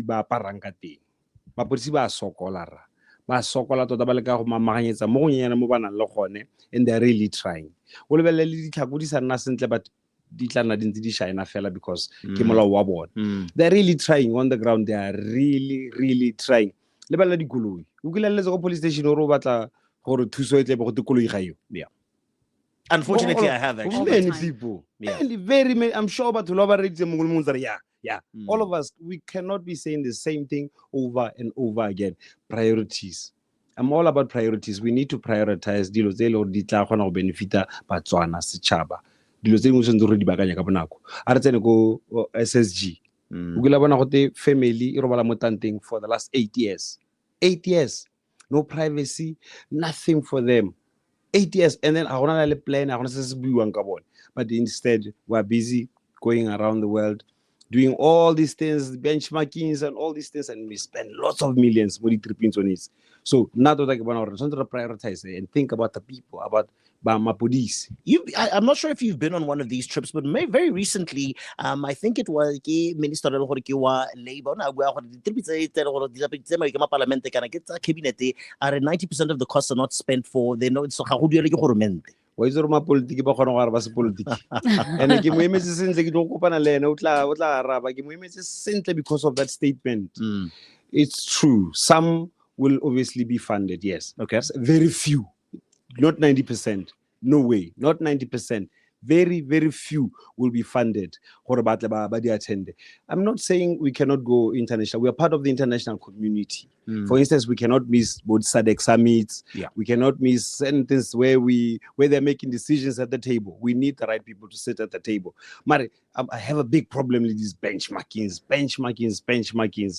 ba aparang ka teng. Mapodisi ba sokola ra. Ba sokola tota ba le ka go mamaganyetsa mo go nyenyana mo banang le gone, and they're really trying. O lebelele le ditlhako di sa nna sentle, but di tla nna di ntse di shine fela because ke molao wa bona. They're really trying on the ground. They are really trying. Lebelele dikoloi. O kileletse go police station o re o batla gore thuso e tle be go te koloi ga yo. Yeah. Unfortunately, I have actually. Many people. Yeah. Very many. I'm sure about yeah. All of us, we cannot be saying the same thing over and over again. Priorities. I'm all about priorities. We need to prioritize dilo tse le di tla gona go benefita batswana setšhaba. Dilo tse mo sentse re di bakanya ka bonako. A re tsene go SSG. O kila bona go te family e robala mo tanteng for the last 8 years. 8 years. No privacy, nothing for them. 8 years, and then I want to plan. I want to be one carbon, but instead we're busy going around the world, doing all these things, benchmarkings and all these things, and we spend lots of millions money tripping on it. So now that I want to prioritize and think about the people, about my police. I'm not sure if you've been on one of these trips, but very recently, I think it was ministerial labor. 90% of the costs are not spent for they know so how do you wa itse ma politiki ba gona go araba se politiki ene ke mo emetse sentle ke tlo kopana le ene o tla araba ke mo emetse sentle because of that statement. It's true, some will obviously be funded, yes. Okay. Very few, not 90%. No way, not 90%. Very few will be funded. I'm not saying we cannot go international. We are part of the international community. For instance, we cannot miss both SADC summits. Yeah. We cannot miss sentences where they're making decisions at the table. We need the right people to sit at the table. Mari, I have a big problem with these benchmarkings,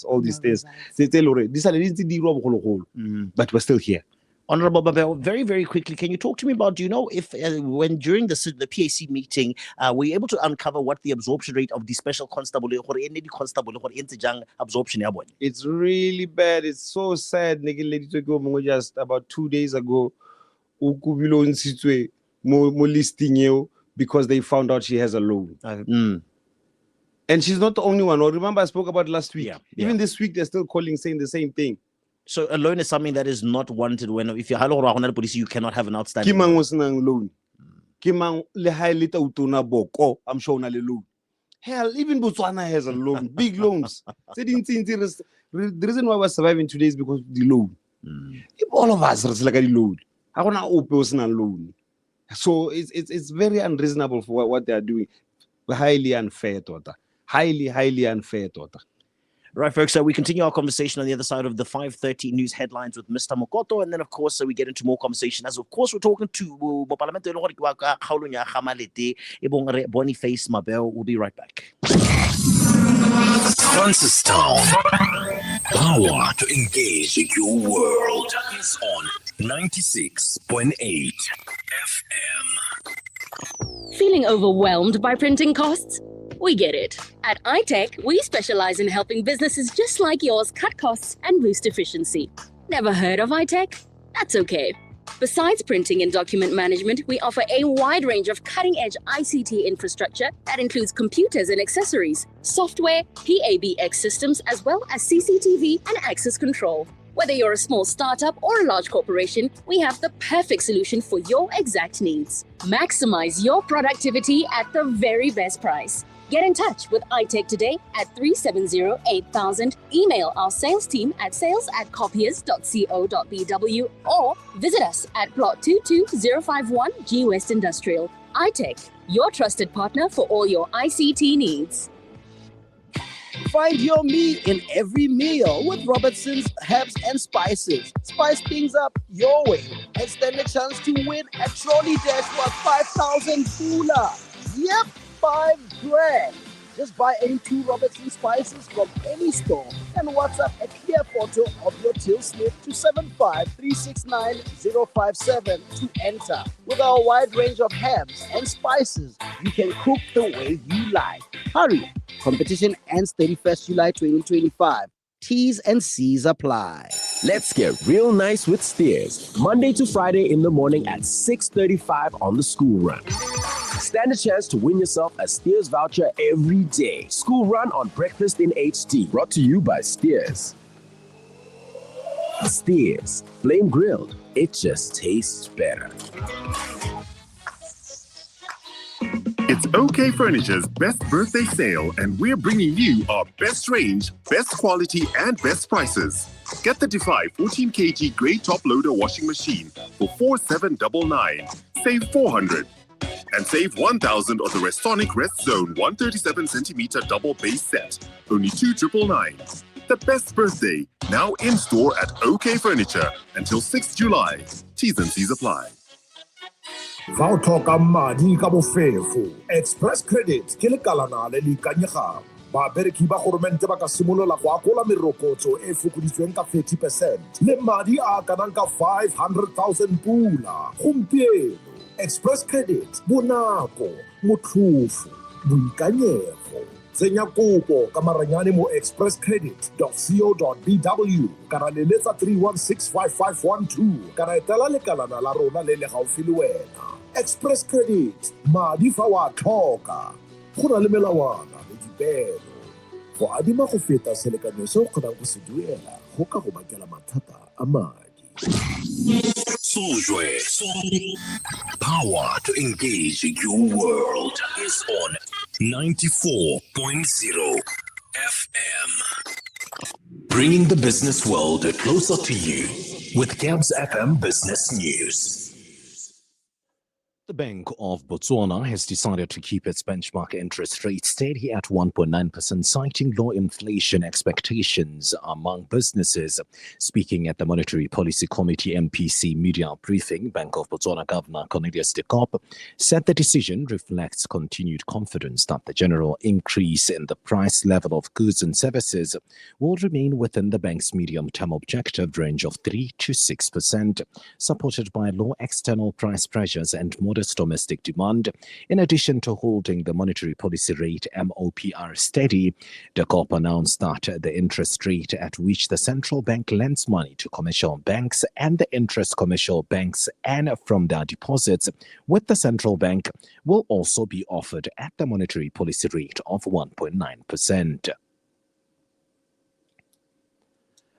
all these things. But we're still here. Honorable Mabeo, very quickly, can you talk to me about, do you know if when during the PAC meeting, were you able to uncover what the absorption rate of the special constable absorption? It's really bad. It's so sad. Just about 2 days ago, listing because they found out she has a loan. And she's not the only one. Remember, I spoke about last week. Yeah. Even this week, they're still calling, saying the same thing. So a loan is something that is not wanted when if you're police, you cannot have an outstanding loan. I'm sure loan. Hell, even Botswana has a loan, big loans. The reason why we're surviving today is because of the loan. If all of us are like a loan, I want to open a loan. So it's very unreasonable for what they are doing. Highly unfair, Tota. Highly unfair, Tota. Right, folks, so we continue our conversation on the other side of the 5:30 news headlines with Mr. Mokoto, and then, of course, we get into more conversation. As, of course, we're talking to Parliament Gamalete Boniface Mabeo. We'll be right back. Francistown. Power to engage your world is on 96.8 FM. Feeling overwhelmed by printing costs? We get it. At iTech, we specialize in helping businesses just like yours cut costs and boost efficiency. Never heard of iTech? That's okay. Besides printing and document management, we offer a wide range of cutting-edge ICT infrastructure that includes computers and accessories, software, PABX systems, as well as CCTV and access control. Whether you're a small startup or a large corporation, we have the perfect solution for your exact needs. Maximize your productivity at the very best price. Get in touch with iTech today at 370-8000. Email our sales team at sales@copiers.co.bw or visit us at plot 22051 G West Industrial. iTech, your trusted partner for all your ICT needs. Find your me in every meal with Robertson's Herbs and Spices. Spice things up your way and stand a chance to win a trolley dash worth 5,000 Pula. Yep, 5 grand. Just buy any 2 Robertson Spices from any store and WhatsApp a clear photo of your till slip to 75369-057 to enter. With our wide range of herbs and spices, you can cook the way you like. Hurry! Competition ends 31st July 2025. T's and C's apply. Let's get real nice with Steers. Monday to Friday in the morning at 6:35 on the school run. Stand a chance to win yourself a Steers voucher every day. School run on Breakfast in HD. Brought to you by Steers. Steers, flame grilled. It just tastes better. It's OK Furniture's best birthday sale, and we're bringing you our best range, best quality, and best prices. Get the Defy 14 kg grey top loader washing machine for 4,799. Save 400. And save 1,000 on the Restonic Rest Zone 137 centimeter double base set. Only 2,999. The best birthday, now in store at OK Furniture until 6 July. T's and C's apply. Vautoka madi ka bofefo. Express Credit ke lekalana le le ikanyegang. Babereki ba goromente ba ka simolola go akola merokotso e fokoditsweng ka 30% le madi a kanang ka 500,000 pula. Gompieno, Express Credit, bonako, motlhofo, boikanyego. Tsenya kopo ka maranyane mo expresscredit.co.bw kana leletsa 3165512 kana etela lekalana la rona le le gaufi le wena. Express Credit, madi fa wa tlhoka. Go na le melawana le dipelo. Go adima go feta selekanyo se o kgonang go se duela go ka go bakela mathata a madi. Sozwe. Power to engage your world is on 94.0 FM. Bringing the business world closer to you with Gabs FM Business News. The Bank of Botswana has decided to keep its benchmark interest rate steady at 1.9%, citing low inflation expectations among businesses. Speaking at the Monetary Policy Committee MPC media briefing, Bank of Botswana Governor Cornelius de Kopp said the decision reflects continued confidence that the general increase in the price level of goods and services will remain within the bank's medium-term objective range of 3 to 6%, supported by low external price pressures and modest domestic demand. In addition to holding the monetary policy rate MOPR steady, de Kopp announced that the interest rate at which the central bank lends money to commercial banks and the interest commercial banks earn from their deposits with the central bank will also be offered at the monetary policy rate of 1.9%.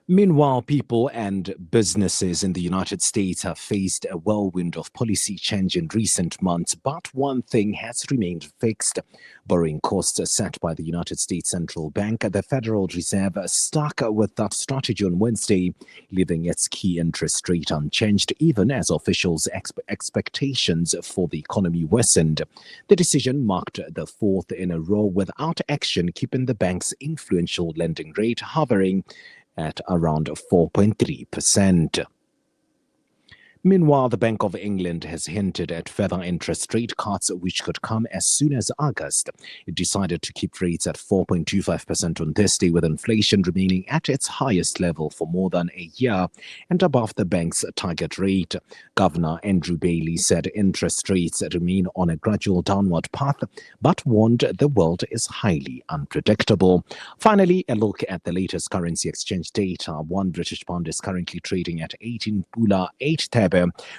Meanwhile, people and businesses in the United States have faced a whirlwind of policy change in recent months, but one thing has remained fixed. Borrowing costs set by the United States Central Bank, the Federal Reserve stuck with that strategy on Wednesday, leaving its key interest rate unchanged even as officials' expectations for the economy worsened. The decision marked the fourth in a row without action, keeping the bank's influential lending rate hovering at around 4.3%. Meanwhile, the Bank of England has hinted at further interest rate cuts, which could come as soon as August. It decided to keep rates at 4.25% on Thursday, with inflation remaining at its highest level for more than a year and above the bank's target rate. Governor Andrew Bailey said interest rates remain on a gradual downward path, but warned the world is highly unpredictable. Finally, a look at the latest currency exchange data. One British pound is currently trading at 18.8 Thebe,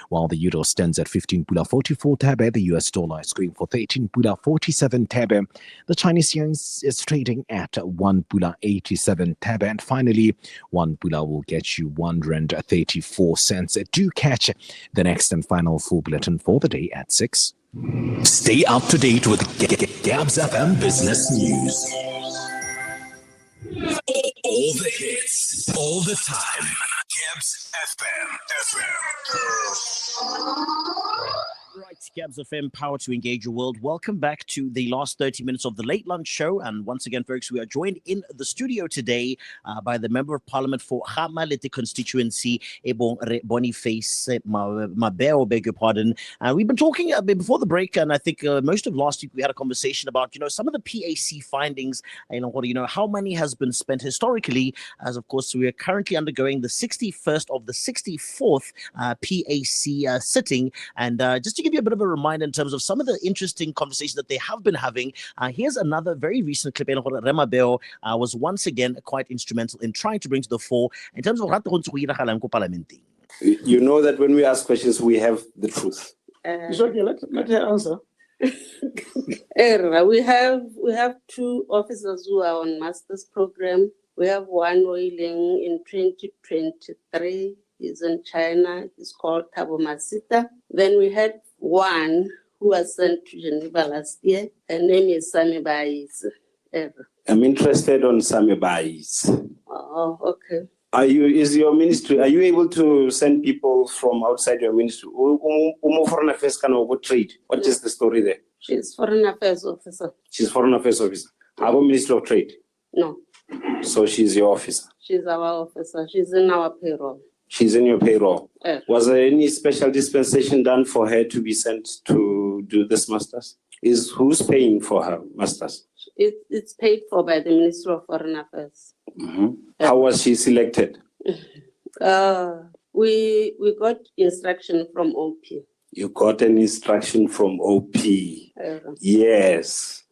while the euro stands at 15.44 Thebe. The US dollar is going for 13.47 Thebe. The Chinese yuan is trading at 1.87 Thebe. And finally, 1 pula will get you 1 rand 34 cents. Do catch the next and final full bulletin for the day at 6. Stay up to date with Gabs FM Business News. All the hits, all the time. Gabs FM. Right, Gabs FM, power to engage your world. Welcome back to the last 30 minutes of the Late Lunch Show. And once again, folks, we are joined in the studio today by the Member of Parliament for Gamalete Constituency, Boniface Mabeo, beg your pardon. And we've been talking a bit before the break, and I think most of last week we had a conversation about, some of the PAC findings, how money has been spent historically, as of course we are currently undergoing the 61st of the 64th PAC sitting. And just to give you a bit of a reminder in terms of some of the interesting conversations that they have been having, here's another very recent clip. Mabeo was once again quite instrumental in trying to bring to the fore in terms of You know that when we ask questions, we have the truth. It's okay, let her answer. We have 2 officers who are on master's program. We have one wailing in 2023. He's in China. He's called Thabo Masita. Then we had one who was sent to Geneva last year. Her name is Sami Bais. I'm interested on Sami Bais. Oh, okay. Are you able to send people from outside your ministry? Foreign affairs can go trade. What is the story there? She's foreign affairs officer. She's foreign affairs officer. Our Ministry of Trade. No, So she's your officer. she's our officer. She's in our payroll. She's in your payroll. Yes. Was there any special dispensation done for her to be sent to do this masters? Who's paying for her masters? It's paid for by the Ministry of Foreign Affairs. How was she selected? We got instruction from OP. You got an instruction from OP. Yes.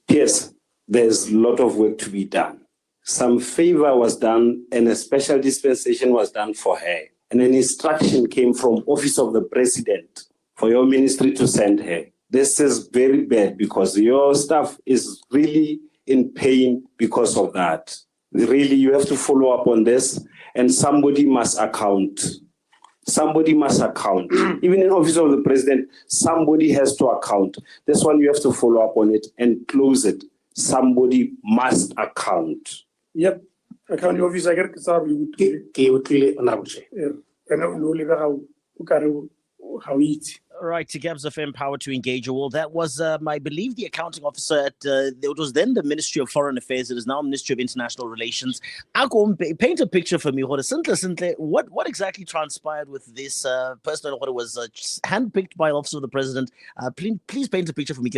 Yes, there's a lot of work to be done. Some favor was done and a special dispensation was done for her. And an instruction came from Office of the President for your ministry to send her. This is very bad because your staff is really in pain because of that. Really, you have to follow up on this and somebody must account. Somebody must account. Even in Office of the President, somebody has to account. This one, you have to follow up on it and close it. Somebody must account. Yep. Account office agar kisar Right, to Gabs FM Power to Engage All. That was, I believe, the accounting officer at, it was then the Ministry of Foreign Affairs. It is now Ministry of International Relations. Ako, paint a picture for me. What exactly transpired with this person? What was handpicked by Office of the President? Please paint a picture for me.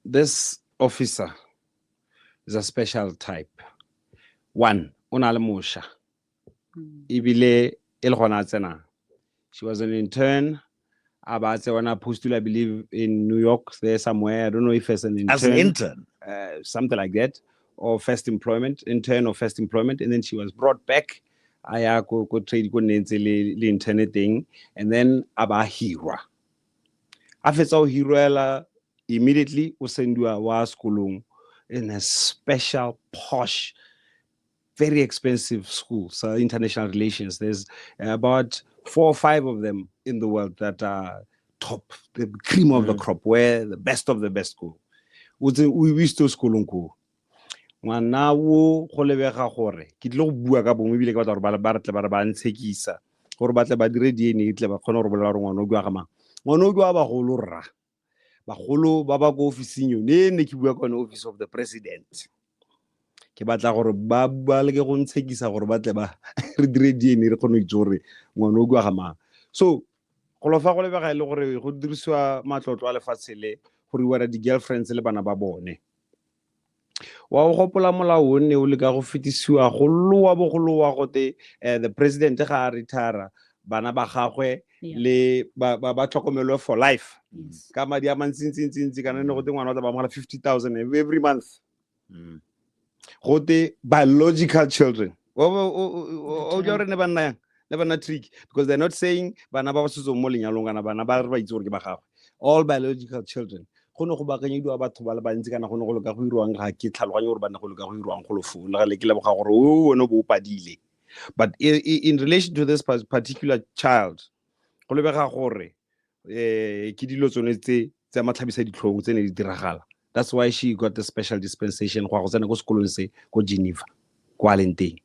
This officer is a special type. One, Unalamusha. Ibile Elhonatsena. She was an intern. About when I posted, I believe, in New York, there somewhere. I don't know if it's an intern. As an intern? Something like that. Or first employment, intern or first employment. And then she was brought back. Aya ko trade ko nentse le internet thing. And then aba hira. After so hira immediately usendua wa skulung in a special posh, very expensive school, so international relations. There's about 4 or 5 of them in the world that are top, the cream of the crop, where the best of the best go. We wish to school unko. Manawo holebega gore ke tlo bua ka bongwe bile ka batla gore ba tle ba ntshekisa gore ba tle ba dire DNA tle ba khona gore bolela gore ngwana o gwa ga mang ngwana o gwa ba golo rra ba golo ba ba go officing yo ne ke bua ka Office of the President ke batla gore ba le ke go ntshekisa gore ba tle ba re dire DNA re khona itse ngwana o gwa ga mang. So go lo fa go lebega ile gore go dirisiwa matlotlo a lefatshe le gore wera di girlfriends le bana ba bone. Wa go gopola molao ne o le ka go fetisiwa go loa bogoloa gote the president ga retire bana ba gagwe le ba tlhokomelo for life ka madi a mantsintsi kana ne gote ngwana o tla ba mogala 50,000 every month. Gote biological children o jore ne bana never not trick because they're not saying bana ba setso mo lenyalong kana bana ba re ba itse gore ke ba gagwe. All biological children. Go no go bakanyediwa batho ba le bantsi kana go no go le ka go irwang ga ke tlhaloganye gore bana go le ka go irwang go lofo le ga le ke le boga gore o wena bo padile. But in relation to this particular child go lebega gore ke dilo tsone tse tsa matlhabisa ditlhong tse ne di diragala. That's why she got the special dispensation go tsena go sekolong se go Geneva kwa lenteng.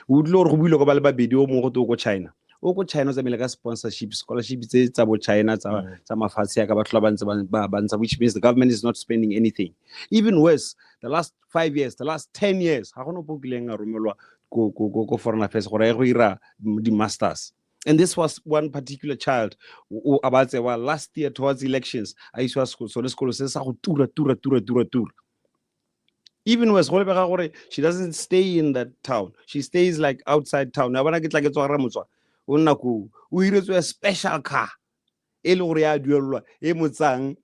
O dilo go buile go ba le ba bedi o mo go to go China. Oko China za ka sponsorship scholarship tsa bo China tsa mafatshe ya ka batho ba bantsa, which means the government is not spending anything. Even worse, the last 5 years, the last 10 years ha gona popileng a romelwa go foreign affairs gore go ira di masters. And this was one particular child about last year towards elections I used to school, so the school says tura. Even worse, she doesn't stay in that town, she stays like outside town. Now when I get like o hiretswe a special car e le gore ya duelwa e motsang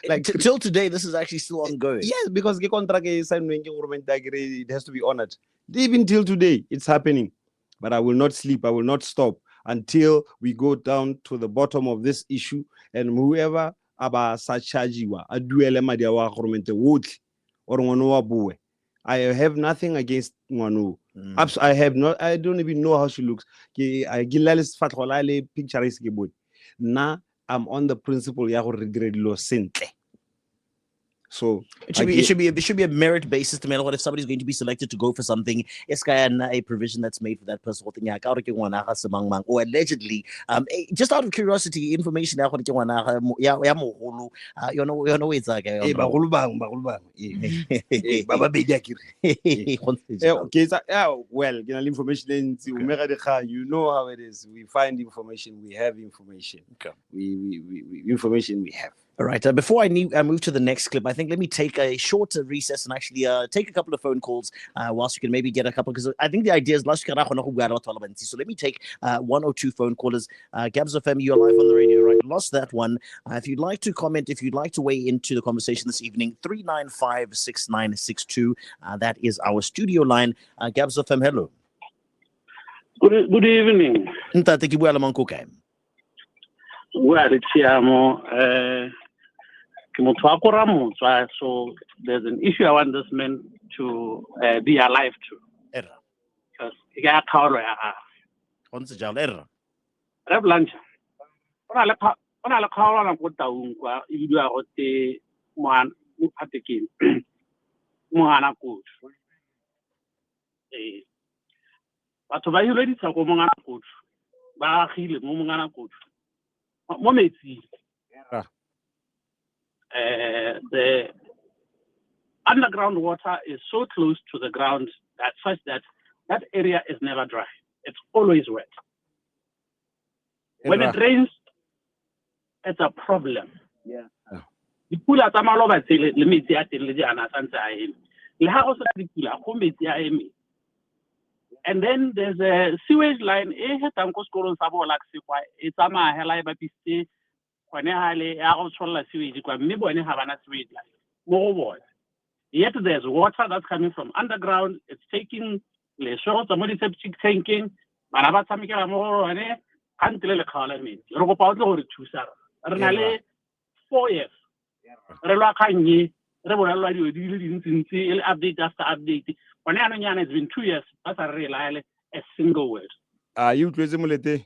Like till today, this is actually still ongoing. Yes, because the contract is signed when government agree, it has to be honored. Even till today, it's happening. But I will not sleep. I will not stop until we go down to the bottom of this issue, and whoever aba sa chargiwa a duele madi a wa government wotlhe or ngwana wa boe. I have nothing against ngwano. I don't even know how she looks. Picture is na I'm on the principle ya go regret lo sentle. So it should be a merit based system. And what if somebody's going to be selected to go for something? It's a provision that's made for that person. Or allegedly, just out of curiosity, information. Well, information. You know how it is. We find information. We have information. Okay. We information we have. All right. Before I move to the next clip, I think let me take a short recess and actually take a couple of phone calls whilst you can maybe get a couple, because I think the idea is so let me take one or two phone callers. Gabs FM, you're live on the radio, right? Lost that one. If you'd like to comment, if you'd like to weigh into the conversation this evening, 3956962. That is our studio line. Gabs FM, hello. Good evening. Well, so there's an issue I want this man to be alive to. Because he got caught. Once a job, error. Lunch. When I call on what the you are the one who had taken Mohana coach. But to buy you ready to go Mongana coach. Bahil Mongana coach. Momenti. The underground water is so close to the ground that such that area is never dry. It's always wet. When it rains, it's a problem. Yeah. The pool at Amaloba limits at the and then there's a sewage line. It's yet there's water that's coming from underground. It's taking the short somebody septic tanking. But 4 years. Update after update. It's been 2 years. That's a real a single word. Are you crazy, Mulete?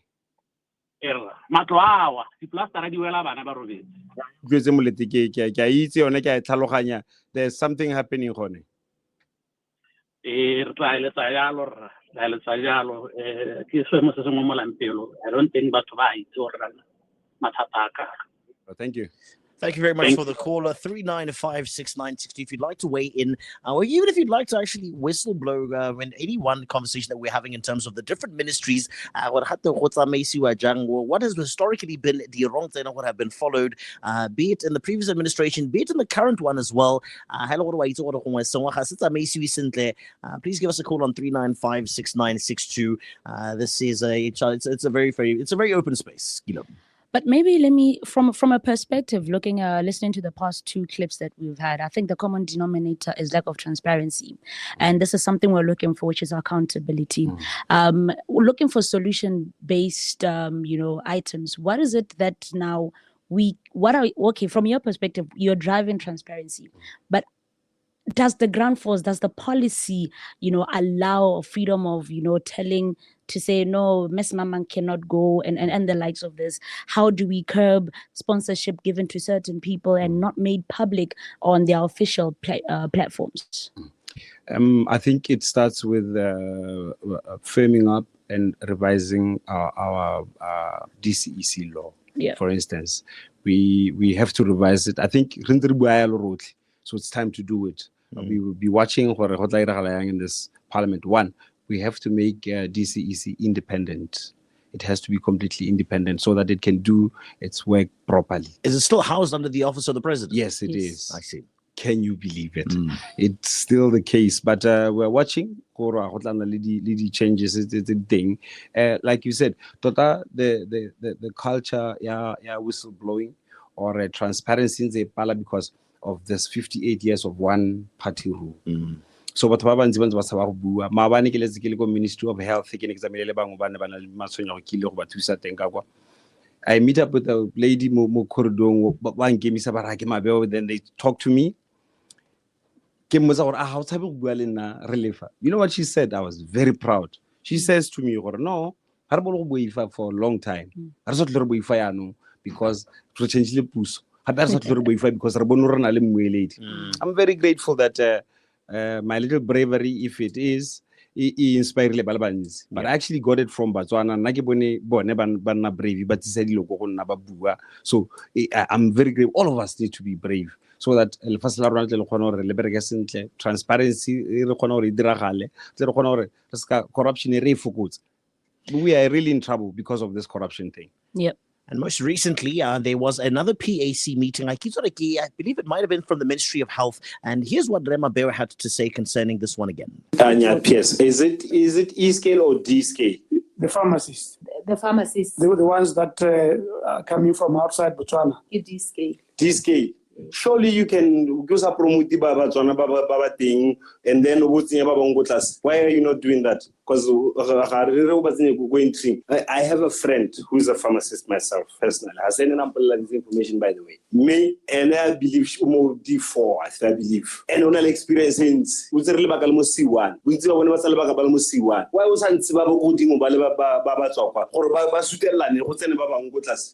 There's something happening on I don't think but thank you. Thank you very much for the caller. 3956962. If you'd like to weigh in, or even if you'd like to actually whistleblow in any one conversation that we're having in terms of the different ministries, what has historically been the wrong thing and what have been followed, be it in the previous administration, be it in the current one as well. Please give us a call on 3956962. This is it's a very open space. But maybe let me, from a perspective, listening to the past two clips that we've had, I think the common denominator is lack of transparency. And this is something we're looking for, which is accountability. We're looking for solution-based, items. What is it that now from your perspective, you're driving transparency, but does the ground force, does the policy, allow freedom of, telling to say, no, Miss Maman cannot go and the likes of this? How do we curb sponsorship given to certain people and not made public on their official platforms? I think it starts with firming up and revising our DCEC law. Yeah. For instance, we have to revise it. I think so it's time to do it. We will be watching in this Parliament. One, we have to make DCEC independent. It has to be completely independent so that it can do its work properly. Is it still housed under the office of the president? Yes, it is. I see. Can you believe it? It's still the case, but we're watching. Lady changes. It's a thing. Like you said, the culture, whistleblowing, or transparency in the pala because of this 58 years of one party rule. So what Ministry of Health I meet up with a lady Boniface Mabeo, then they talk to me. You know what she said? I was very proud. She says to me, no, for a long time. Because because I'm very grateful that my little bravery, if it is, inspired but I actually got it from Botswana. So I'm very grateful. All of us need to be brave so that transparency, corruption. We are really in trouble because of this corruption thing. Yep. And most recently, there was another PAC meeting. I believe it might have been from the Ministry of Health. And here's what Mabeo had to say concerning this one again. Tanya Pierce, is it E scale or D scale? The pharmacists, The pharmacists, they were the ones that are coming from outside Botswana. D scale. D scale. Surely you can go promote and then why are you not doing that? Because I have a friend who is a pharmacist myself personally. I sent an this information, by the way. Me and I believe D4, I believe. And on experience since we C1. We C1. Why was I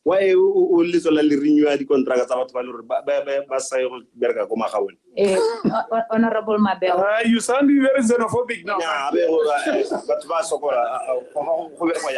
why renew the contract? Honorable Mabeo. You sound very xenophobic now.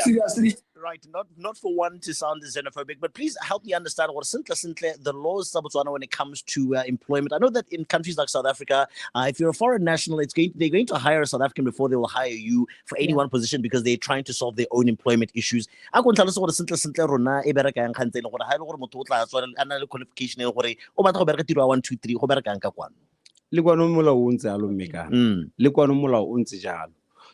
Seriously. Right, not for one to sound xenophobic, but please help me understand what simple the laws of Botswana when it comes to employment. I know that in countries like South Africa, if you're a foreign national, they're going to hire a South African before they will hire you for any one position because they're trying to solve their own employment issues. I can tell us what simple rona e bereka yang khantseng gore ha ile gore motho o tla tswa ana le qualification e gore o batla go bereka tiro 1 2 3 go bereka nka kwana. Le kwano molao o ntse a lo mmekana. Le kwano molao o ntse jalo.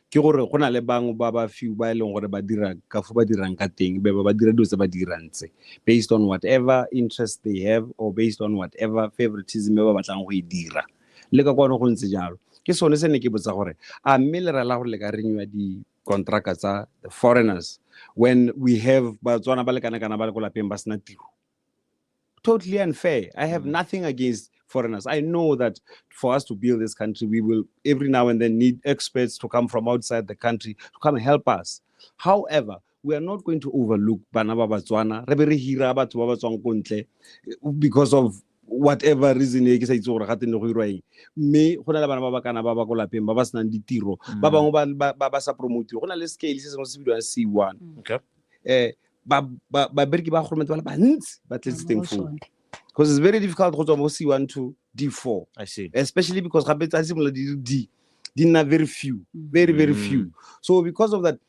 Ke gore go na le bang ba few ba eleng gore ba dira ka fo ba dirang ka teng be ba dira dilo tse ba dirantse based on whatever interest they have or based on whatever favoritism ba batlang go e dira le ka kwano go ntse jalo ke sone se ne ke botsa gore a mme le rala gore le ka renewa di contracts tsa the foreigners when we have Batswana ba le kana ba le go lapeng ba sena tiro. Totally unfair. I have nothing against foreigners. I know that for us to build this country, we will every now and then need experts to come from outside the country to come and help us. However, we are not going to overlook bana ba Batswana because of whatever reason me go na le bana ba ba kana ba ba go lapeng ba ba senang ditiro ba bangwe ba sa promote go na le scale se se bidiwang C1. Okay. Ba bereki ba government ba le bantsi ba tletse teng fo because it's very difficult to go from C1 to D4. I see. Especially because D not very few, very few. So because of that,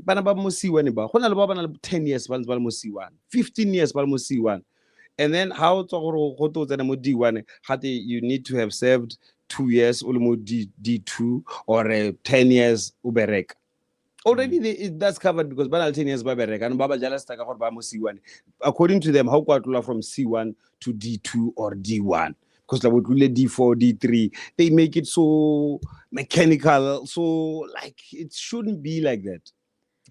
bana ba mo C1 ba go na le ba bana le 10 years ba mo C1, 15 years ba mo C1. And then how to go to mo D1 you need to have served 2 years or more D2 or 10 years uberek. Already that's covered because banal 10 years baberek and baba jala staka gore ba mo C1. According to them, how kwatula from C1 to D2 or D1 because la botlule D4 D3 they make it so mechanical, so like it shouldn't be like that.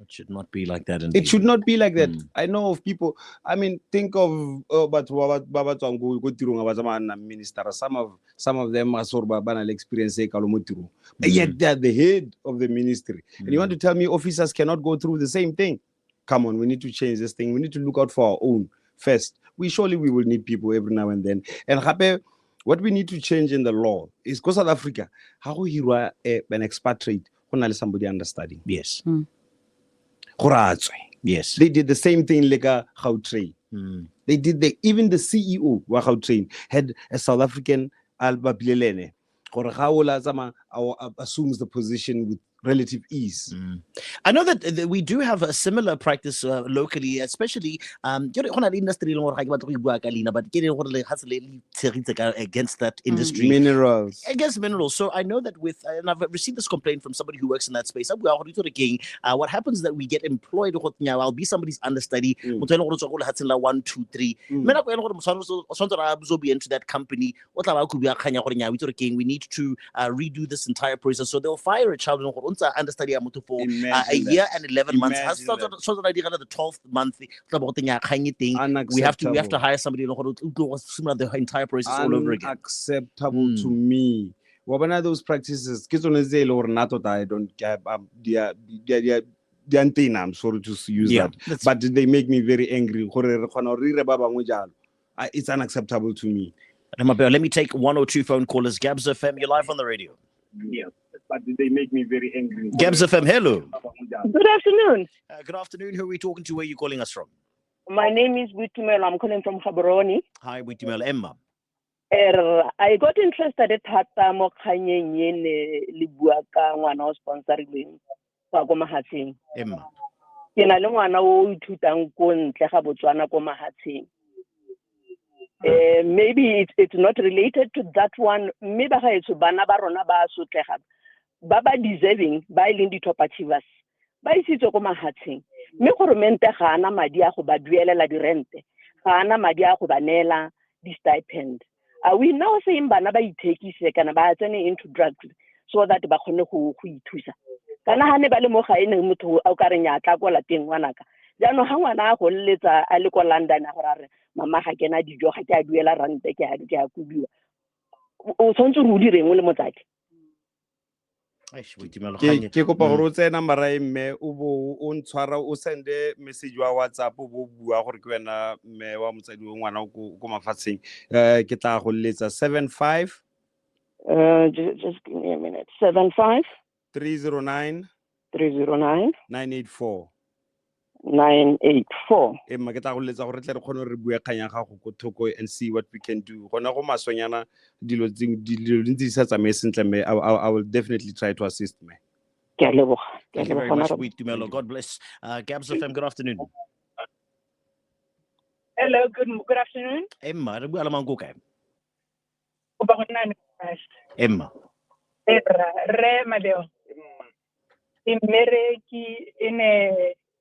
It should not be like that. Indeed. It should not be like that. I know of people. I mean, think of but Baba Tongo go tirunga minister. Some of them are sort of banal experience but yet they are the head of the ministry. And you want to tell me officers cannot go through the same thing? Come on, we need to change this thing. We need to look out for our own first. We will need people every now and then. And what we need to change in the law is because South Africa, how you are an expatriate, somebody understudying. Yes. Yes, they did the same thing like a Gautrain. They did even the CEO wa Gautrain had a South African Alba Bilelene. Assumes the position with relative ease. I know that we do have a similar practice locally, especially industry, but against that industry. Minerals. Against minerals. So I know that and I've received this complaint from somebody who works in that space. What happens is that we get employed. I'll be somebody's understudy. 1, 2, 3. Be into that company. We need to redo this entire process. So they'll fire a child understudy for a year and 11 months. The 12th month, we have to hire somebody the entire process all over again. Unacceptable to me. One of those practices, I don't care. I'm sorry to use that, but they make me very angry. It's unacceptable to me. Let me take 1 or 2 phone callers. Gabs FM, you're live on the radio. Yes, but they make me very angry. Gabs FM, hello. Good afternoon. Good afternoon. Who are we talking to? Where are you calling us from? My name is Witumelo. I'm calling from Gaborone. Hi, Witumelo. Emma. I got interested at Hata Mokhanyen Libuaka when I was sponsoring Mahating. Emma. Kena le ngwana o ithutang ko ntle ga Botswana ko Mahating. Maybe it's not related to that one. Maybe it's bana ba rona ba sotlega. Ba deserving ba ileng di top achievers. Ba isitse ko Mahating. Me goromente ga ana madi a go ba duelela di rente. Ga ana madi a go ba nela di stipend. Are we now saying bana ba itekise kana ba tsene into drugs so that ba khone go ithusa? Kana hane ba le mo ga ene motho a ka renya tla kwa lapeng ngwanaka. Jaanong ga ngwana a go lletsa a le ko London a go rare mama ga kena dijo ga ke a duela rente ke a kubiwa. O tshwantse go direng le motsadi. Ke kopa gore o tsena mara mme o bo o ntshwara o sende message wa WhatsApp o bo bua gore ke wena mme wa motsadi wa ngwana go mafatsheng ke tla go letsa 75 just give me a minute. 75 309 984 984. Emma ke tla go letsa gore tle re khone re bua kganya gago go thoko and see what we can do. Gona go masonyana dilo ntse sa tsamae sentle me I will definitely try to assist me. Thank you very much, Witumelo. God bless. Gabs FM, good afternoon. Hello, good afternoon. Emma, re bua le mang go kae? Emma. Re Mabeo.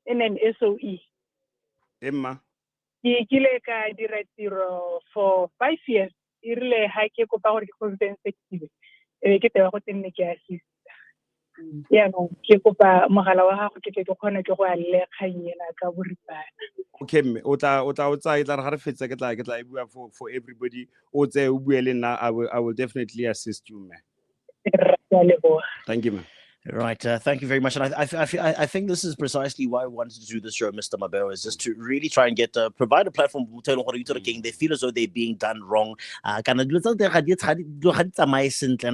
In an SOE. Emma. Ke kile ka dira tiro for 5 years. Irile ha ke kopa gore ke compensative. Ke teba go tenne ke assist. Ya no ke kopa mogala wa gago ke kgone ke go a le kganyela ka boripana. Okay, o tla e tla re fetsa ke tla e bua for everybody. O tse o bue le nna I will definitely assist you, man. Thank you, man. Right, thank you very much. And I think this is precisely why we wanted to do this show, Mr. Mabeo, is just to really try and provide a platform for they feel as though they're being done wrong. And I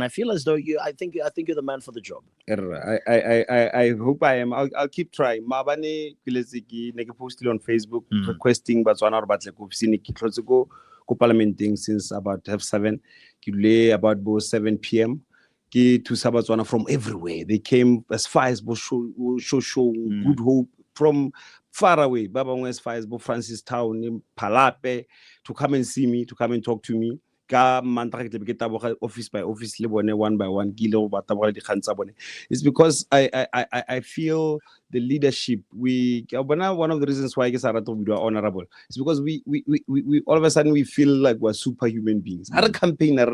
feel as though I think you're the man for the job. I hope I am. I'll keep trying. Mabane kileziki neke posted on Facebook requesting Botswana batle ko ofisini ki tlotse go parliamenting since about 7:30 ki about 7 p.m. Ki to Botswana from everywhere. They came as far as Show, Good Hope, from far away. Baba as far as Francis Town, in Palape, to come and see me, to come and talk to me. Office by office, one by one. It's because I feel the leadership. One of the reasons why I guess we are honorable is because we all of a sudden we feel like we're superhuman beings. Our campaigner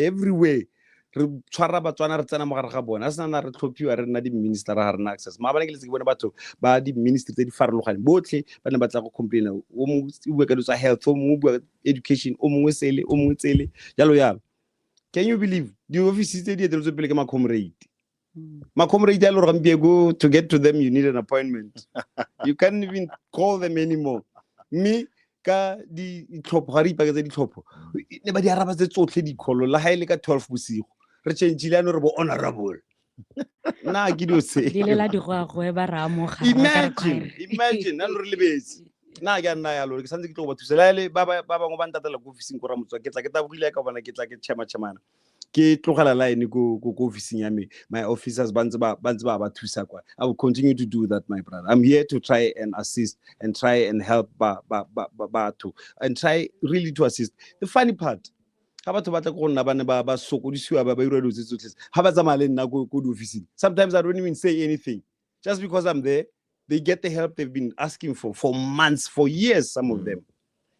everywhere. Re tshwara Batswana re tsena mogare ga bona a sena re tlhophiwa re nna di minister ra rena access ma bana ke letse ke bona batho ba di ministry tse di farologane botlhe ba ne ba tla go complain o mongwe o bua ka tsa health o mongwe o bua education o mongwe sele o mongwe tsele jalo jalo. Can you believe the offices tse di eteletswe pele ke ma comrade ya lo re go to get to them you need an appointment. You can't even call them anymore. Me ka di tlhopho ga re ipaketsa di tlhopho ne ba di araba tse tsotlhe di kholo la ha ile ka 12 bosigo re change le re bo honorable na ke dio se di lela di goagwe ba ra mo ga imagine a re lebetse na ke nna ya lo ke santse ke tlo ba thusela le ba bangwe ba ntatela go office ko ra motswa ke tla ke tabogile ka bona ke tla ke chema ke tlogela line go officing ya me, my officers ba thusa kwa. I will continue to do that, my brother. I'm here to try and assist and try and help batho and try really to assist. The funny part, sometimes I don't even say anything. Just because I'm there, they get the help they've been asking for months, for years, some of them.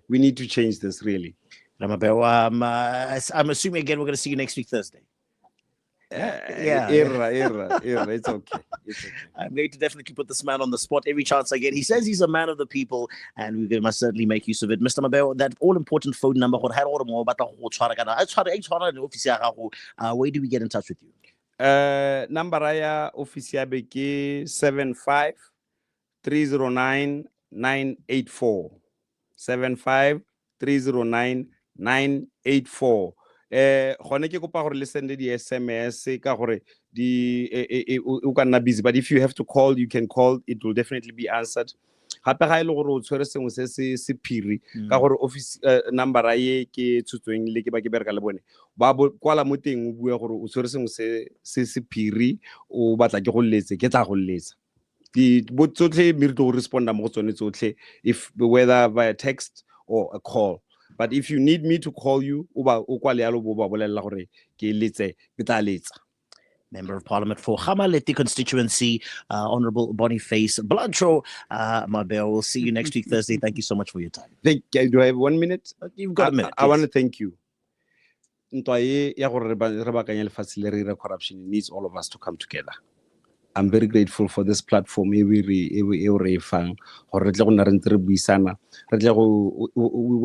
We need to change this, really. Mabeo, I'm assuming again we're going to see you next week Thursday. Era. It's okay. I'm going to definitely put this man on the spot every chance I get. He says he's a man of the people, and we must certainly make use of it. Mr. Mabeo, that all-important phone number, where do we get in touch with you? Number aya office ya be ke 75 309 984 75 309 984. Gone ke kopa gore le send di SMS ka gore o ka nna busy, but if you have to call, you can call. It will definitely be answered. Gape ga ile gore o tshwere sengwe se phiri ka gore office number aye ke tshotsoeng le ke ba ke bereka le bone ba kwala mo teng o bua gore o tshwere sengwe se phiri o batla ke go letse ke tla go letsa di botsotlhe me re tlo responda mo tsone tsotlhe, if whether via text or a call. But if you need me to call you, Member of Parliament for Gamalete Constituency, Honorable Boniface Mabeo. We'll see you next week Thursday. Thank you so much for your time. Do I have 1 minute? You've got a minute. I want to thank you. Corruption needs all of us to come together. I'm very grateful for this platform. We're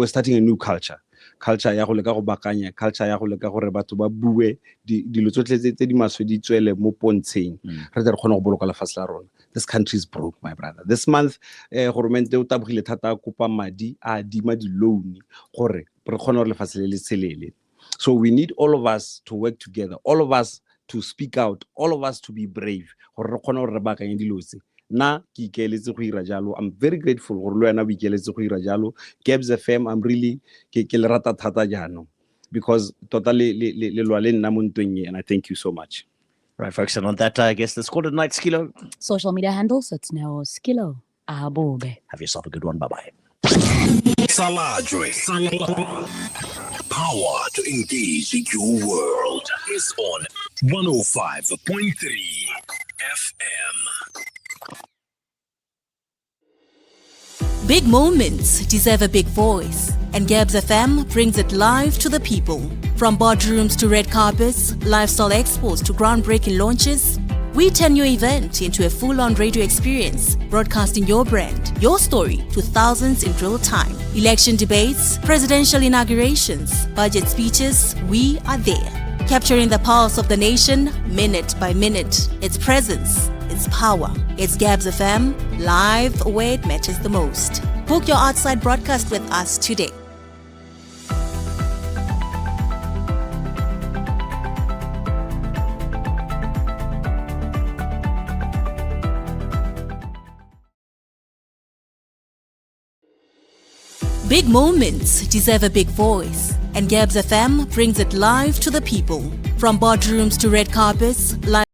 starting a new culture. Culture ya go leka go bakanya, culture ya go leka gore batho ba bue dilo tsotlhe tse di maswe di tswele mo pontsheng re tle re kgone go boloka lefatshe la rona. This country is broke, my brother. This month government o tabogile thata a kopa madi a adima di loan gore re kgone gore lefatshe le tshelele. So we need all of us to work together, all of us to speak out, all of us to be brave gore re kgone gore re bakanye dilo tse. Na ki ikeletse go ira jalo. I'm very grateful gore lo yana o ikeletse go ira jalo. Gabs FM, I'm really ke le rata thata jano because totally le lwa le nna mo ntweng e, and I thank you so much. Right, folks, and on that, I guess let's call it a night, Skilo. Social media handles, it's now Skilo Abobe. Have yourself a good one. Bye-bye. Saladre. Power to engage your world is on 105.3 FM. Big moments deserve a big voice, and Gabs FM brings it live to the people. From boardrooms to red carpets, lifestyle expos to groundbreaking launches, we turn your event into a full-on radio experience, broadcasting your brand, your story to thousands in real time. Election debates, presidential inaugurations, budget speeches, we are there. Capturing the pulse of the nation, minute by minute. Its presence, its power. It's Gabs FM, live where it matters the most. Book your outside broadcast with us today. Big moments deserve a big voice, and Gabs FM brings it live to the people. From boardrooms to red carpets, live